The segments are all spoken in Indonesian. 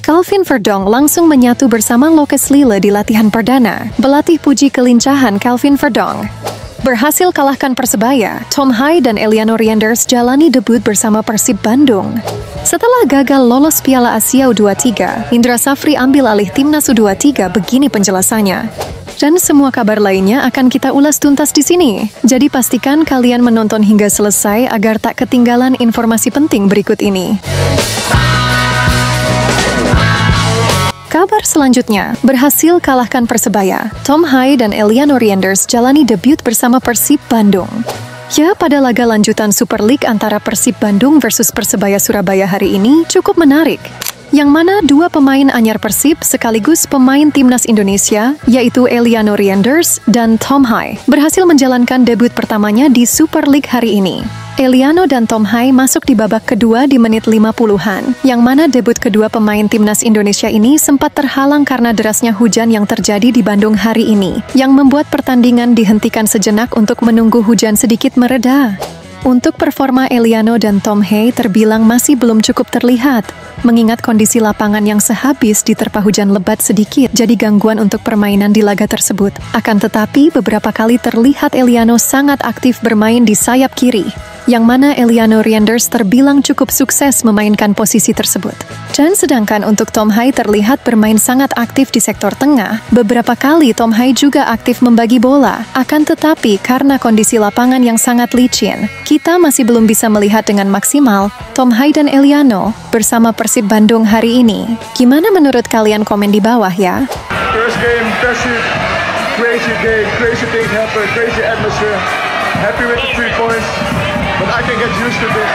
Calvin Verdonk langsung menyatu bersama Lucas Lyle di latihan perdana. Pelatih puji kelincahan Calvin Verdonk. Berhasil kalahkan Persebaya, Tom Hai dan Eliano Reinders jalani debut bersama Persib Bandung. Setelah gagal lolos Piala Asia U23, Indra Safri ambil alih Timnas U23, begini penjelasannya. Dan semua kabar lainnya akan kita ulas tuntas di sini. Jadi pastikan kalian menonton hingga selesai agar tak ketinggalan informasi penting berikut ini. Kabar selanjutnya, berhasil kalahkan Persebaya. Tom Hai dan Eliano Reinders jalani debut bersama Persib Bandung. Ya, pada laga lanjutan Super League antara Persib Bandung versus Persebaya Surabaya hari ini cukup menarik. Yang mana dua pemain anyar Persib sekaligus pemain Timnas Indonesia, yaitu Eliano Reinders dan Tom Hai, berhasil menjalankan debut pertamanya di Super League hari ini. Eliano dan Tom Hai masuk di babak kedua di menit 50-an, yang mana debut kedua pemain Timnas Indonesia ini sempat terhalang karena derasnya hujan yang terjadi di Bandung hari ini, yang membuat pertandingan dihentikan sejenak untuk menunggu hujan sedikit mereda. Untuk performa Eliano dan Tom Hai terbilang masih belum cukup terlihat, mengingat kondisi lapangan yang sehabis diterpa hujan lebat sedikit jadi gangguan untuk permainan di laga tersebut. Akan tetapi beberapa kali terlihat Eliano sangat aktif bermain di sayap kiri, yang mana Eliano Reinders terbilang cukup sukses memainkan posisi tersebut. Dan sedangkan untuk Tom Hai terlihat bermain sangat aktif di sektor tengah, beberapa kali Tom Hai juga aktif membagi bola. Akan tetapi karena kondisi lapangan yang sangat licin, kita masih belum bisa melihat dengan maksimal Tom Hai dan Eliano bersama Persib Bandung hari ini. Gimana menurut kalian? Komen di bawah ya. First game, crazy game, crazy things happen, crazy atmosphere. Happy with the 3 points, but I can get used to this.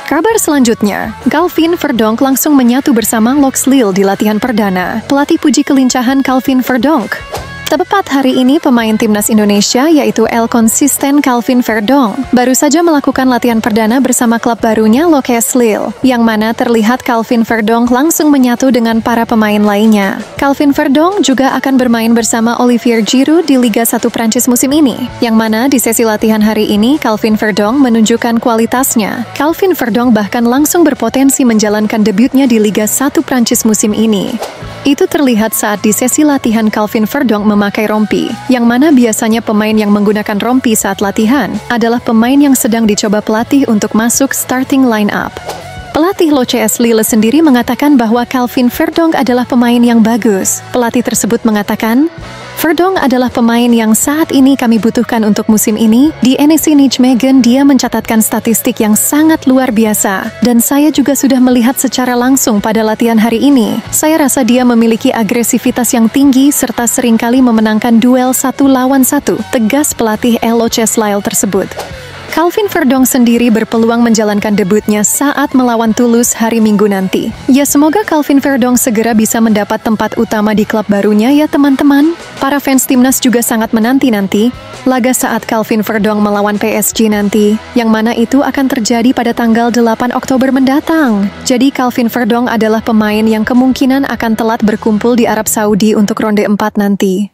Kabar selanjutnya, Calvin Verdonk langsung menyatu bersama Lucas Lyle di latihan perdana. Pelatih puji kelincahan Calvin Verdonk. Tepat hari ini pemain Timnas Indonesia yaitu El konsisten Calvin Verdonk baru saja melakukan latihan perdana bersama klub barunya Lucas Lyle, yang mana terlihat Calvin Verdonk langsung menyatu dengan para pemain lainnya. Calvin Verdonk juga akan bermain bersama Olivier Giroud di Liga 1 Prancis musim ini, yang mana di sesi latihan hari ini Calvin Verdonk menunjukkan kualitasnya. Calvin Verdonk bahkan langsung berpotensi menjalankan debutnya di Liga 1 Prancis musim ini. Itu terlihat saat di sesi latihan Calvin Verdonk memakai rompi, yang mana biasanya pemain yang menggunakan rompi saat latihan adalah pemain yang sedang dicoba pelatih untuk masuk starting line-up. Pelatih Lucas Lyle sendiri mengatakan bahwa Calvin Verdonk adalah pemain yang bagus. Pelatih tersebut mengatakan, Verdonk adalah pemain yang saat ini kami butuhkan untuk musim ini. Di NEC Nijmegen dia mencatatkan statistik yang sangat luar biasa. Dan saya juga sudah melihat secara langsung pada latihan hari ini. Saya rasa dia memiliki agresivitas yang tinggi serta seringkali memenangkan duel 1 lawan 1, tegas pelatih Lucas Lyle tersebut. Calvin Verdonk sendiri berpeluang menjalankan debutnya saat melawan Toulouse hari Minggu nanti. Ya, semoga Calvin Verdonk segera bisa mendapat tempat utama di klub barunya ya teman-teman. Para fans Timnas juga sangat menanti-nanti laga saat Calvin Verdonk melawan PSG nanti, yang mana itu akan terjadi pada tanggal 8 Oktober mendatang. Jadi Calvin Verdonk adalah pemain yang kemungkinan akan telat berkumpul di Arab Saudi untuk ronde 4 nanti.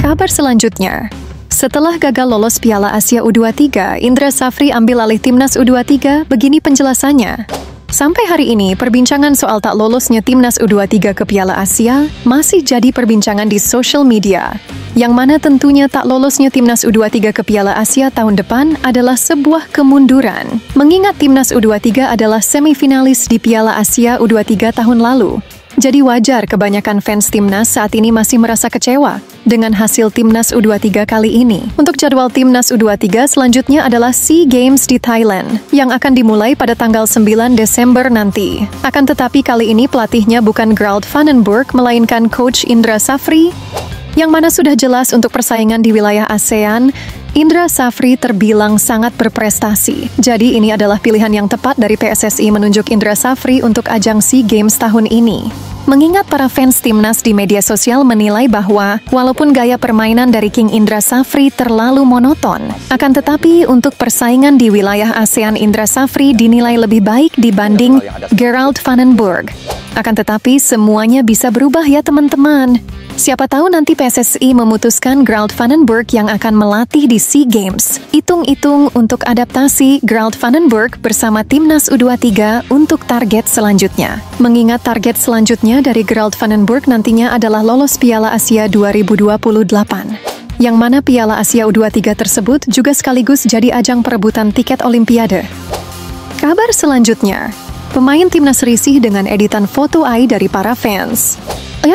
Kabar selanjutnya, setelah gagal lolos Piala Asia U23, Indra Safri ambil alih Timnas U23, begini penjelasannya. Sampai hari ini, perbincangan soal tak lolosnya Timnas U23 ke Piala Asia masih jadi perbincangan di social media. Yang mana tentunya tak lolosnya Timnas U23 ke Piala Asia tahun depan adalah sebuah kemunduran. Mengingat Timnas U23 adalah semifinalis di Piala Asia U23 tahun lalu. Jadi wajar kebanyakan fans Timnas saat ini masih merasa kecewa dengan hasil Timnas U23 kali ini. Untuk jadwal Timnas U23 selanjutnya adalah SEA Games di Thailand yang akan dimulai pada tanggal 9 Desember nanti. Akan tetapi kali ini pelatihnya bukan Gerald van den Burg melainkan Coach Indra Safri, yang mana sudah jelas untuk persaingan di wilayah ASEAN, Indra Safri terbilang sangat berprestasi. Jadi ini adalah pilihan yang tepat dari PSSI menunjuk Indra Safri untuk ajang SEA Games tahun ini. Mengingat para fans Timnas di media sosial menilai bahwa walaupun gaya permainan dari King Indra Safri terlalu monoton, akan tetapi untuk persaingan di wilayah ASEAN Indra Safri dinilai lebih baik dibanding Gerald van den Burg. Akan tetapi semuanya bisa berubah ya teman-teman. Siapa tahu nanti PSSI memutuskan Gerald Vandenberg yang akan melatih di SEA Games. Hitung-hitung untuk adaptasi Gerald Vandenberg bersama Timnas U23 untuk target selanjutnya. Mengingat target selanjutnya dari Gerald Vandenberg nantinya adalah lolos Piala Asia 2028. Yang mana Piala Asia U23 tersebut juga sekaligus jadi ajang perebutan tiket Olimpiade. Kabar selanjutnya, pemain Timnas risih dengan editan foto AI dari para fans.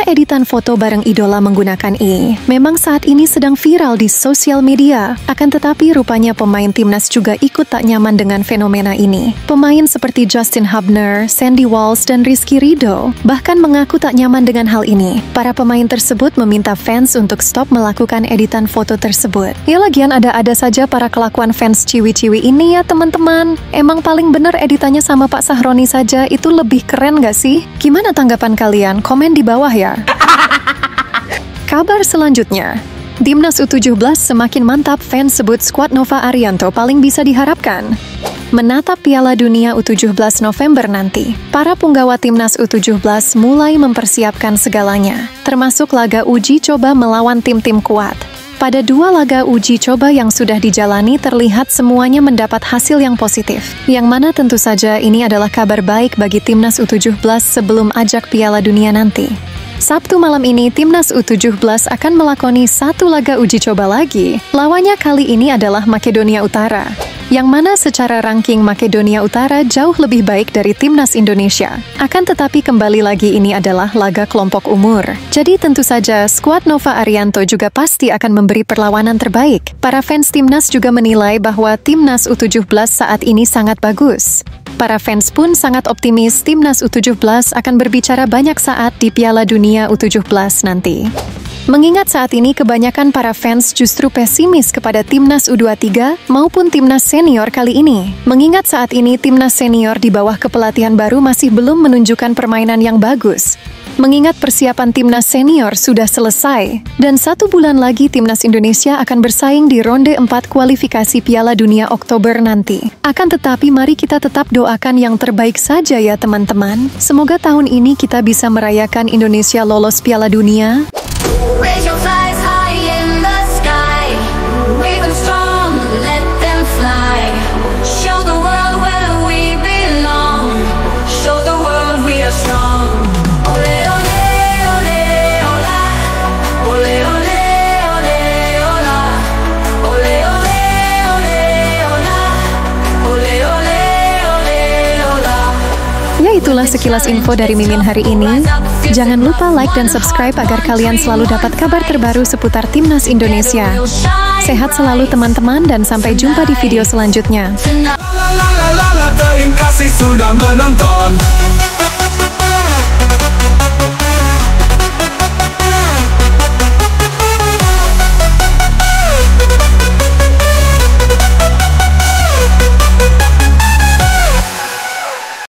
Editan foto bareng idola menggunakan memang saat ini sedang viral di sosial media. Akan tetapi rupanya pemain Timnas juga ikut tak nyaman dengan fenomena ini. Pemain seperti Justin Hubner, Sandy Walsh, dan Rizky Ridho bahkan mengaku tak nyaman dengan hal ini. Para pemain tersebut meminta fans untuk stop melakukan editan foto tersebut. Ya lagian ada-ada saja para kelakuan fans ciwi-ciwi ini ya teman-teman. Emang paling bener editannya sama Pak Sahroni saja, itu lebih keren gak sih? Gimana tanggapan kalian? Komen di bawah ya. Kabar selanjutnya, Timnas U17 semakin mantap, fans sebut skuad Nova Arianto paling bisa diharapkan. Menatap Piala Dunia U17 November nanti, para punggawa Timnas U17 mulai mempersiapkan segalanya, termasuk laga uji coba melawan tim-tim kuat. Pada 2 laga uji coba yang sudah dijalani terlihat semuanya mendapat hasil yang positif. Yang mana tentu saja ini adalah kabar baik bagi Timnas U17 sebelum ajak Piala Dunia nanti. Sabtu malam ini Timnas U17 akan melakoni 1 laga uji coba lagi. Lawannya kali ini adalah Makedonia Utara, yang mana secara ranking Makedonia Utara jauh lebih baik dari Timnas Indonesia. Akan tetapi kembali lagi ini adalah laga kelompok umur. Jadi tentu saja skuad Nova Arianto juga pasti akan memberi perlawanan terbaik. Para fans Timnas juga menilai bahwa Timnas U17 saat ini sangat bagus. Para fans pun sangat optimis Timnas U17 akan berbicara banyak saat di Piala Dunia U17 nanti. Mengingat saat ini kebanyakan para fans justru pesimis kepada Timnas U23 maupun Timnas Senior kali ini. Mengingat saat ini Timnas Senior di bawah kepelatihan baru masih belum menunjukkan permainan yang bagus. Mengingat persiapan Timnas Senior sudah selesai, dan 1 bulan lagi Timnas Indonesia akan bersaing di ronde 4 kualifikasi Piala Dunia Oktober nanti. Akan tetapi mari kita tetap doakan yang terbaik saja ya teman-teman. Semoga tahun ini kita bisa merayakan Indonesia lolos Piala Dunia. Raise your flags high in the sky. Wave them strong, let them fly. Show the world where we belong. Show the world we are strong. Ole ole ole ola. Ole ole ole ola. Ole ole ole ola. Ole ole ole ola. Ya itulah sekilas info dari Mimin hari ini. Jangan lupa like dan subscribe agar kalian selalu dapat kabar terbaru seputar Timnas Indonesia. Sehat selalu teman-teman dan sampai jumpa di video selanjutnya. Terima kasih sudah menonton.